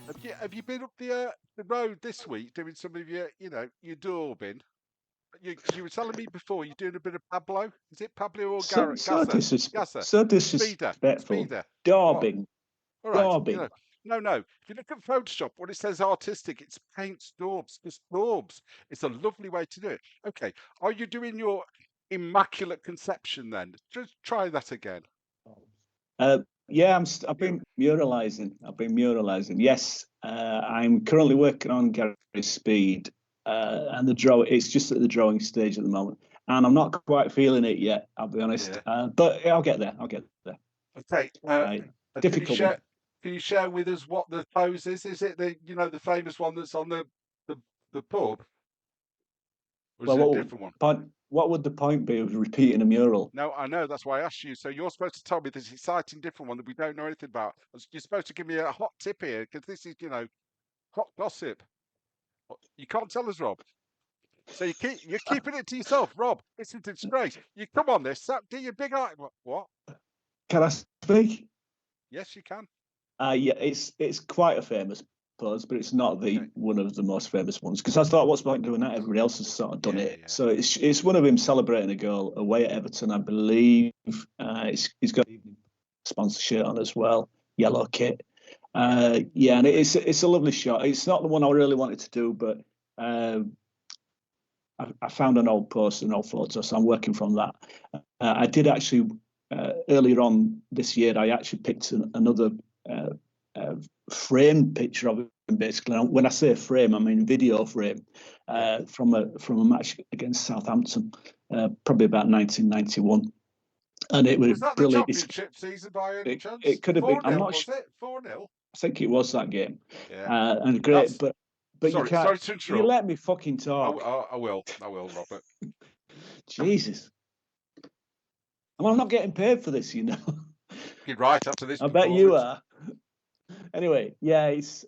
Rob, have you been up the road this week doing some of your daubing? Because you were telling me before you're doing a bit of Pablo. Is it Pablo or So, Garrett? so, Gasser? disres- Gasser? so Speeder? disrespectful. Speeder? What? Daubing. All right. Daubing. No. If you look at Photoshop, when it says artistic, it's paints, daubs. It's daubs. It's a lovely way to do it. Okay. Are you doing your Immaculate Conception then? Just try that again. Yeah, I've been muralizing. Yes, I'm currently working on Gary's Speed, and it's just at the drawing stage at the moment, and I'm not quite feeling it yet. I'll be honest, but I'll get there. Okay. Difficult one. Can you share with us what the pose is? Is it the famous one that's on the pub? Or is it a different one? What would the point be of repeating a mural? No, I know. That's why I asked you. So you're supposed to tell me this exciting different one that we don't know anything about. You're supposed to give me a hot tip here because this is, hot gossip. You can't tell us, Rob. So you're keeping it to yourself, Rob. It's a disgrace. You come on this. Do your big eye. What? Can I speak? Yes, you can. Yeah, it's quite a famous pose, but it's not one of the most famous ones. Because I thought, what's the point doing that? Everybody else has sort of done it. Yeah. So it's one of him celebrating a goal away at Everton, I believe. He's got sponsorship on as well, yellow kit. And it's a lovely shot. It's not the one I really wanted to do, but I found an old post, an old photo, so I'm working from that. I did actually earlier on this year. I actually picked another framed picture of him. Basically, when I say frame, I mean video frame from a match against Southampton, probably about 1991. And it was that brilliant. The championship season by any chance? It could have been. I'm not sure. Was it 4-0? I think it was that game. Yeah. And great, but sorry, you can't. Sorry to interrupt. You let me fucking talk. I will, Robert. Jesus. I'm not getting paid for this, you know. You're right after this. I bet you are. Anyway, it's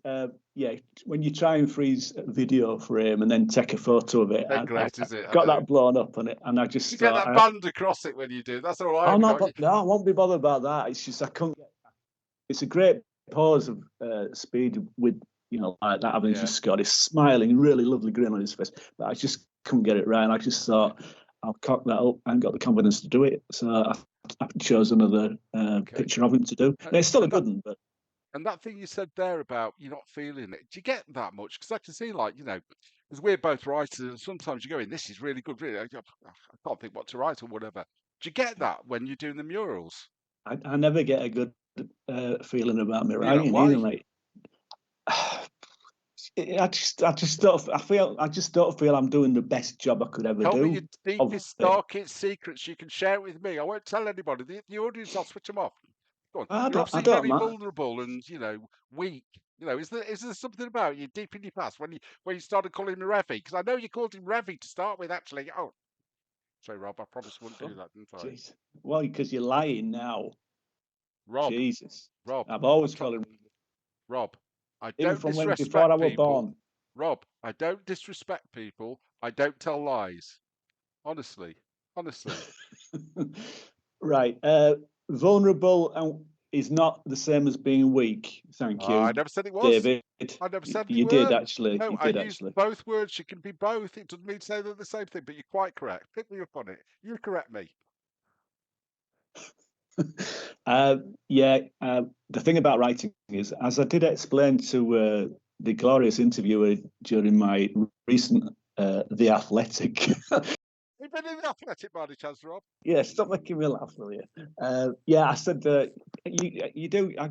when you try and freeze a video frame and then take a photo of it, I got that blown up on it, and I just you get that band across it when you do. That's all right. No, I won't be bothered about that. It's just I couldn't. It's a great pose of Speed with like that having just scored. He's smiling, really lovely grin on his face, but I just couldn't get it right. And I just thought I'll cock that up and got the confidence to do it. So I chose another picture of him to do. And it's still a good one, but. And that thing you said there about you're not feeling it, do you get that much? Because I can see, because we're both writers, and sometimes you go in, this is really good, really. I can't think what to write or whatever. Do you get that when you're doing the murals? I never get a good feeling about me writing either, mate. I just don't feel I'm doing the best job I could ever do. Tell me your deepest, darkest secrets. You can share it with me. I won't tell anybody. The audience, I'll switch them off. You're obviously very vulnerable and weak. Is there something about you deep in your past when you started calling him Revie? Because I know you called him Revie to start with. Actually, sorry, Rob. I promised I wouldn't do that, didn't I? Jeez. Well, because you're lying now. Rob. Jesus. Rob. I've always called him. Rob. I Even don't from disrespect before I was people. born. Rob. I don't disrespect people. I don't tell lies. Honestly. Right. Vulnerable is not the same as being weak. Thank you. I never said it was, David. I never said you did actually. No, I used both words. You can be both. It doesn't mean to say they're the same thing, but you're quite correct. Pick me up on it. You correct me. The thing about writing is, as I did explain to the glorious interviewer during my recent The Athletic. You've been in The Athletic by any chance, Rob? Yeah, stop making me laugh, will you? I said you do. I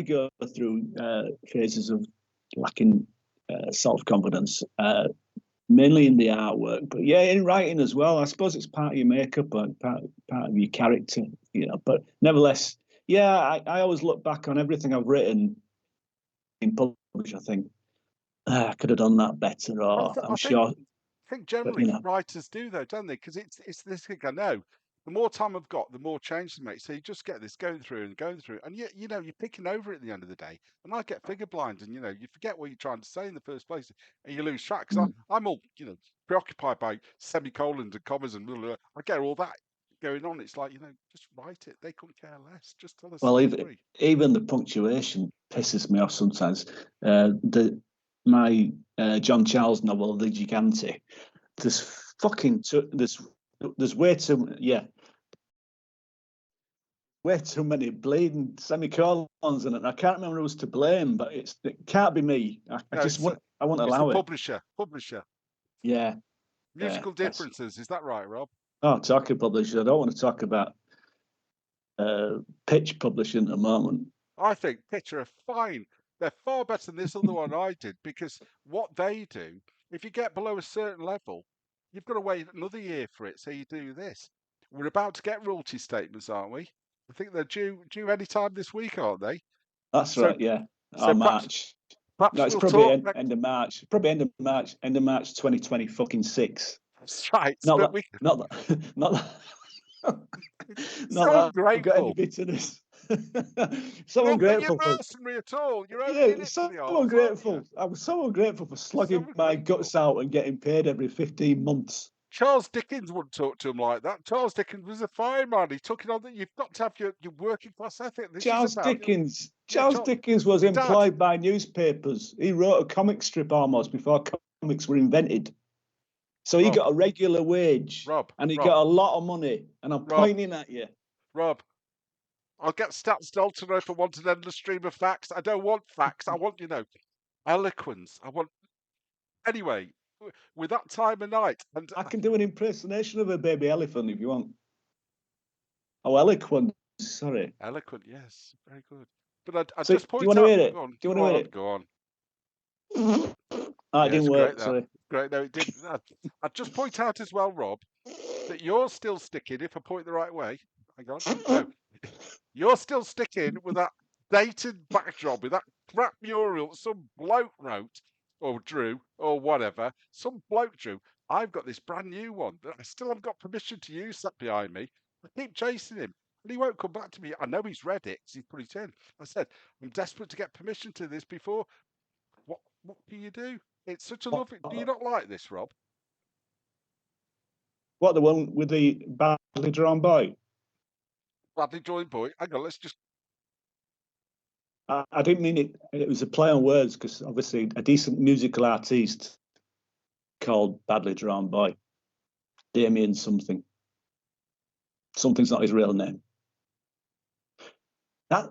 go through phases of lacking self-confidence, mainly in the artwork, but in writing as well. I suppose it's part of your makeup and part of your character, But nevertheless, I always look back on everything I've written in publish. I think I could have done that better, or I'm sure. I think generally writers do though, don't they? Because it's this thing. I know. The more time I've got, the more change to make. So you just get this going through, and you're picking over at the end of the day. And I get figure blind, and you forget what you're trying to say in the first place, and you lose track. Because I'm all preoccupied by semicolons and commas and blah, blah, blah. I get all that. going on. It's like, just write it. They couldn't care less. Just tell us Well, the story. even the punctuation pisses me off sometimes. My John Charles novel, The Gigante, there's way too many bleeding semicolons in it. I can't remember who's to blame, but it can't be me. I won't allow it. Publisher. Yeah. Musical differences. Is that right, Rob? Oh, talking publisher. I don't want to talk about Pitch publishing at the moment. I think Pitch are fine. They're far better than this other one I did, because what they do, if you get below a certain level, you've got to wait another year for it. So you do this. We're about to get royalty statements, aren't we? I think they're due any time this week, aren't they? That's right, yeah. So March. Perhaps no, it's we'll probably talk end of March. Probably end of March 2026. That's right. Not that, I've got any bitterness. So ungrateful. You're mercenary at all. You're so ungrateful. I'm so ungrateful for slogging my guts out and getting paid every 15 months. Charles Dickens wouldn't talk to him like that. Charles Dickens was a fine man. He took it on that you've got to have your working class ethic. Charles Dickens was employed by newspapers. He wrote a comic strip almost before comics were invented. So he got a regular wage, and he got a lot of money. And I'm pointing at you. Rob, I'll get Stats Dalton if I want an endless stream of facts. I don't want facts. I want, eloquence. Anyway, with that time of night. And I can do an impersonation of a baby elephant if you want. Oh, eloquent. Sorry. Eloquent, yes. Very good. But I so just point out. Do you want to hear it? Do you want to hear it? Go on. It didn't work. Sorry. Great. No, it didn't. I'd just point out as well, Rob, that you're still sticking, if I point the right way. Hang on. No. You're still sticking with that dated backdrop, with that crap mural some bloke wrote, or drew, or whatever. Some bloke drew. I've got this brand new one that I still haven't got permission to use that behind me. I keep chasing him, and he won't come back to me. I know he's read it because he's put it in. I said, I'm desperate to get permission to this before. What can you do? It's such a lovely... Do you not like this, Rob? What, the one with the badly drawn boy? Badly drawn boy? Hang on, let's just... I didn't mean it. It was a play on words, because obviously a decent musical artiste called Badly Drawn Boy. Damien something. Something's not his real name. I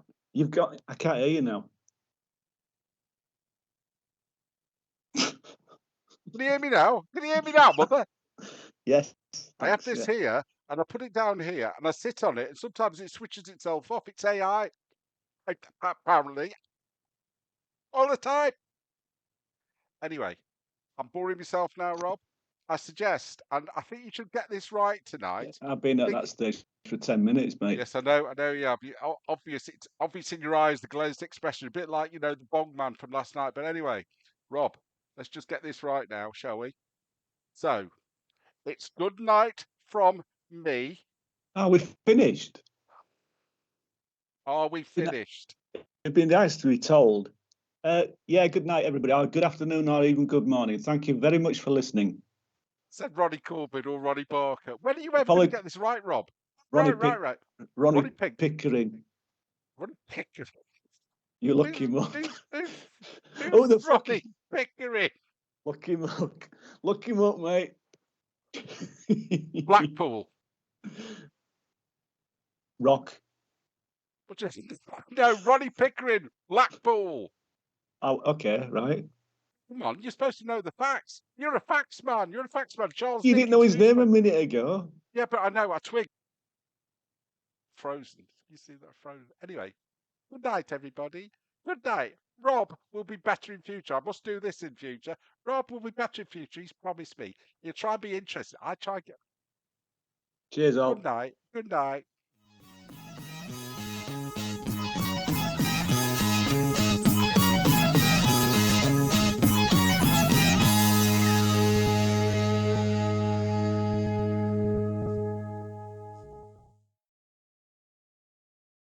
can't hear you now. Can you hear me now? Can you hear me now, mother? Yes. I have this here, and I put it down here, and I sit on it, and sometimes it switches itself off. It's AI. Apparently. All the time. Anyway, I'm boring myself now, Rob. I suggest, and I think you should get this right tonight. I've been at that stage for 10 minutes, mate. Yes, I know you have. It's obvious in your eyes, the glazed expression, a bit like, the bong man from last night. But anyway, Rob, let's just get this right now, shall we? So, it's good night from me. Are we finished? Are we finished? It'd be nice to be told. Yeah, good night, everybody. Or good afternoon, or even good morning. Thank you very much for listening. Said Ronnie Corbett or Ronnie Barker. When are you ever going to get this right, Rob? Ronnie Pickering. Ronnie Pickering. You look him up. Who's Ronnie Pickering? Look him up. Look him up, mate. Blackpool. Rock. No, Ronnie Pickering. Blackpool. Oh, okay, right. Come on, you're supposed to know the facts. You're a facts man. Charles. You didn't know his name a minute ago. Yeah, but I know. I twigged. Frozen. You see that frozen? Anyway, good night, everybody. Good night. Rob will be better in future. I must do this in future. Rob will be better in future. He's promised me. He'll try and be interested. I try and get... Cheers, all. Good night. Good night.